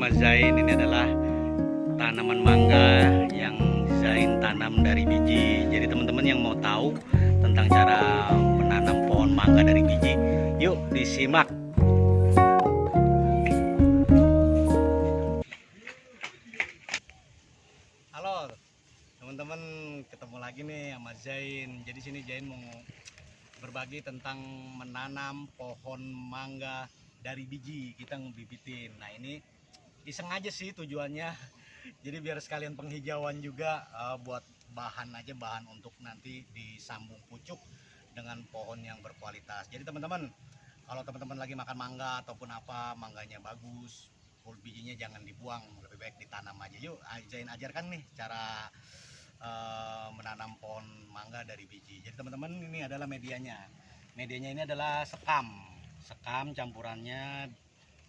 Mas Zain. Ini adalah tanaman mangga yang Zain tanam dari biji. Jadi teman-teman yang mau tahu tentang cara menanam pohon mangga dari biji, yuk disimak. Halo teman-teman, ketemu lagi nih sama Zain. Jadi sini Zain mau berbagi tentang menanam pohon mangga dari biji. Kita ngebibitin. Nah ini iseng aja sih tujuannya. Jadi biar sekalian penghijauan juga, buat bahan untuk nanti disambung pucuk dengan pohon yang berkualitas. Jadi teman-teman, kalau teman-teman lagi makan mangga ataupun apa, mangganya bagus, full bijinya jangan dibuang, lebih baik ditanam aja. Yuk Zain ajarkan nih cara menanam pohon mangga dari biji. Jadi teman-teman, ini adalah medianya. Medianya ini adalah sekam campurannya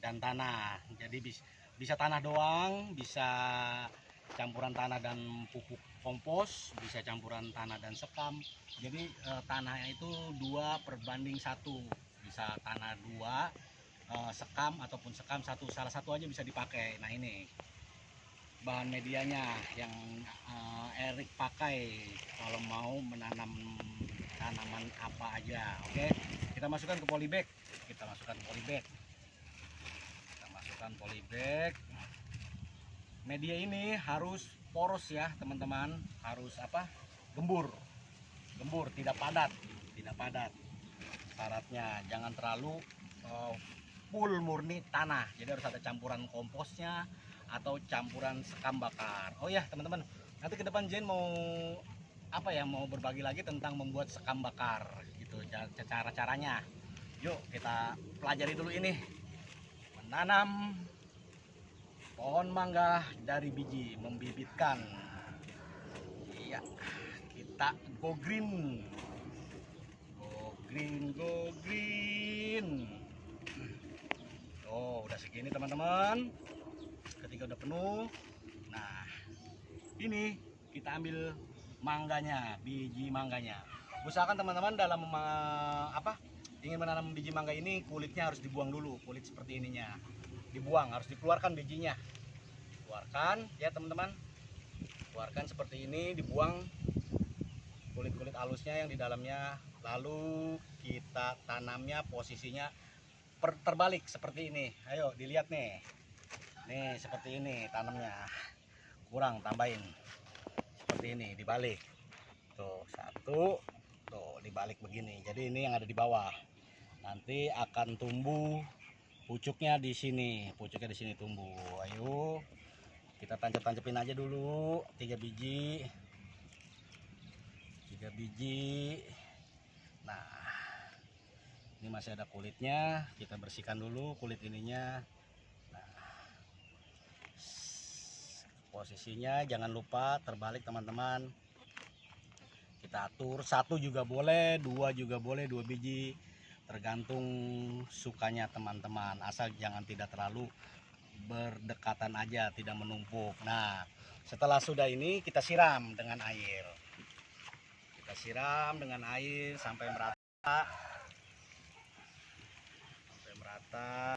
dan tanah. Jadi bisa tanah doang, bisa campuran tanah dan pupuk kompos, bisa campuran tanah dan sekam. Jadi tanahnya itu 2:1, bisa tanah 2, sekam ataupun sekam 1, salah satu aja bisa dipakai. Nah ini bahan medianya yang Erik pakai kalau mau menanam tanaman apa aja. Oke, kita masukkan ke polybag. Media ini harus poros ya teman-teman, harus gembur, tidak padat. Syaratnya jangan terlalu full murni tanah, jadi harus ada campuran komposnya atau campuran sekam bakar. Oh ya teman-teman, nanti ke depan Zain mau mau berbagi lagi tentang membuat sekam bakar gitu, caranya. Yuk kita pelajari dulu ini, menanam pohon mangga dari biji, membibitkan. Iya, kita go green. Oh, udah segini teman-teman. Ketika udah penuh, nah ini kita ambil mangganya, biji mangganya. Usahakan teman-teman dalam ingin menanam biji mangga ini, kulitnya harus dibuang dulu. Kulit seperti ininya dibuang, harus dikeluarkan bijinya. Keluarkan ya teman-teman, keluarkan seperti ini, dibuang kulit-kulit halusnya yang di dalamnya. Lalu kita tanamnya posisinya terbalik seperti ini. Ayo dilihat nih seperti ini tanamnya, kurang tambahin seperti ini, dibalik tuh, satu tuh, dibalik begini. Jadi ini yang ada di bawah, nanti akan tumbuh pucuknya di sini, tumbuh. Ayo kita tancap-tancapin aja dulu 3 biji. Nah ini masih ada kulitnya, kita bersihkan dulu kulit ininya. Nah, posisinya jangan lupa terbalik teman-teman. Kita atur, 1 juga boleh, 2 juga boleh, 2 biji, tergantung sukanya teman-teman, asal jangan tidak terlalu berdekatan aja, tidak menumpuk. Nah setelah sudah ini kita siram dengan air, sampai merata, sampai merata.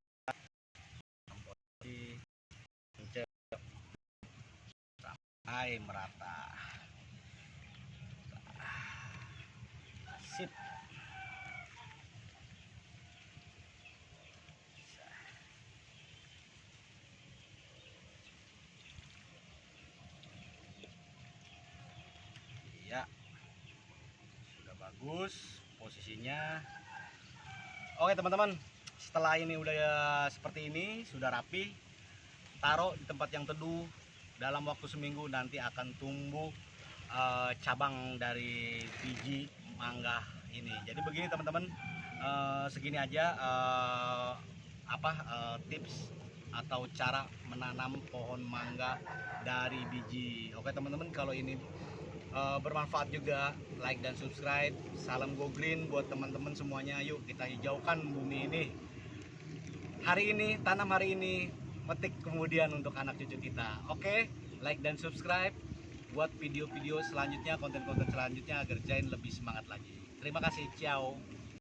Sip. Ya, sudah bagus posisinya. Oke teman-teman, setelah ini udah seperti ini, sudah rapi, taruh di tempat yang teduh. Dalam waktu seminggu nanti akan tumbuh cabang dari biji mangga ini. Jadi begini teman-teman, segini aja tips atau cara menanam pohon mangga dari biji. Oke teman-teman, kalau ini bermanfaat juga, like dan subscribe. Salam go green buat teman-teman semuanya. Yuk kita hijaukan bumi ini. Hari ini tanam, hari ini metik kemudian untuk anak cucu kita. Oke, like dan subscribe buat video-video selanjutnya, konten-konten selanjutnya, agar Zain lebih semangat lagi. Terima kasih, ciao.